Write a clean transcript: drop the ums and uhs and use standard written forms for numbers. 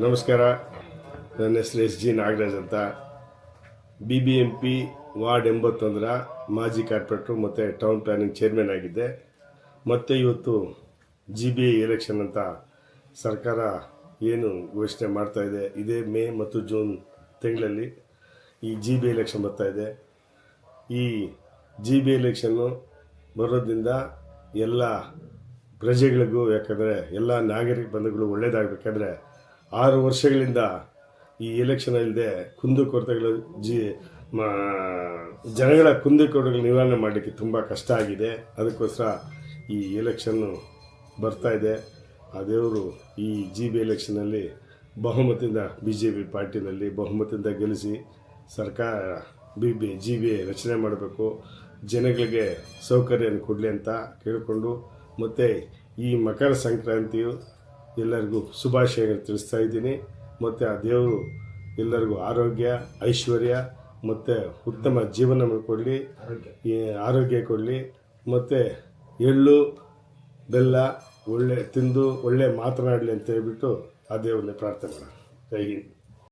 ನಮಸ್ಕಾರ. ನನ್ನ ಹೆಸರು ಎಸ್ ಜಿ ನಾಗರಾಜ್ ಅಂತ. BBMP ವಾರ್ಡ್ 81ರ ಮಾಜಿ ಕಾರ್ಪೊರೇಟ್ರು ಮತ್ತು ಟೌನ್ ಪ್ಲಾನಿಂಗ್ ಚೇರ್ಮನ್ ಆಗಿದ್ದೆ. ಮತ್ತು ಇವತ್ತು GBA ಎಲೆಕ್ಷನ್ ಅಂತ ಸರ್ಕಾರ ಏನು ಘೋಷಣೆ ಮಾಡ್ತಾಯಿದೆ, ಇದೇ ಮೇ ಮತ್ತು ಜೂನ್ ತಿಂಗಳಲ್ಲಿ ಈ GBA ಎಲೆಕ್ಷನ್ ಬರ್ತಾಯಿದೆ. ಈ GBA ಎಲೆಕ್ಷನ್ನು ಬರೋದ್ರಿಂದ ಎಲ್ಲ ಪ್ರಜೆಗಳಿಗೂ, ಯಾಕಂದರೆ ಎಲ್ಲ ನಾಗರಿಕ ಬಂಧುಗಳು ಒಳ್ಳೆಯದಾಗಬೇಕಾದ್ರೆ 6 ವರ್ಷಗಳಿಂದ ಈ ಎಲೆಕ್ಷನ್ ಇಲ್ಲದೆ ಕುಂದುಕೊರತೆಗಳು ಜನಗಳ ಕುಂದುಕೊರತೆಗಳು ನಿವಾರಣೆ ಮಾಡಲಿಕ್ಕೆ ತುಂಬ ಕಷ್ಟ ಆಗಿದೆ. ಅದಕ್ಕೋಸ್ಕರ ಈ ಎಲೆಕ್ಷನ್ನು ಬರ್ತಾಯಿದೆ. ಆ ದೇವರು ಈ GBA ಎಲೆಕ್ಷನಲ್ಲಿ ಬಹುಮತದಿಂದ BJP ಪಾರ್ಟಿನಲ್ಲಿ ಬಹುಮತದಿಂದ ಗೆಲ್ಲಿಸಿ ಸರ್ಕಾರ GBA ರಚನೆ ಮಾಡಬೇಕು, ಜನಗಳಿಗೆ ಸೌಕರ್ಯವನ್ನು ಕೊಡಲಿ ಅಂತ ಕೇಳಿಕೊಂಡು, ಮತ್ತು ಈ ಮಕರ ಸಂಕ್ರಾಂತಿಯು ಎಲ್ಲರಿಗೂ ಶುಭಾಶಯಗಳು ತಿಳಿಸ್ತಾ ಇದ್ದೀನಿ. ಮತ್ತು ಆ ದೇವರು ಎಲ್ಲರಿಗೂ ಆರೋಗ್ಯ, ಐಶ್ವರ್ಯ ಮತ್ತು ಉತ್ತಮ ಜೀವನ ಕೊಡಲಿ, ಆರೋಗ್ಯ ಕೊಡಲಿ. ಮತ್ತು ಎಳ್ಳು ಬೆಲ್ಲ ತಿಂದು ಒಳ್ಳೆ ಮಾತನಾಡಲಿ ಅಂತ ಹೇಳ್ಬಿಟ್ಟು ಆ ದೇವರನ್ನೇ ಪ್ರಾರ್ಥನೆ ಮಾಡೋಣ. ಜೈ ಹಿಂದ್.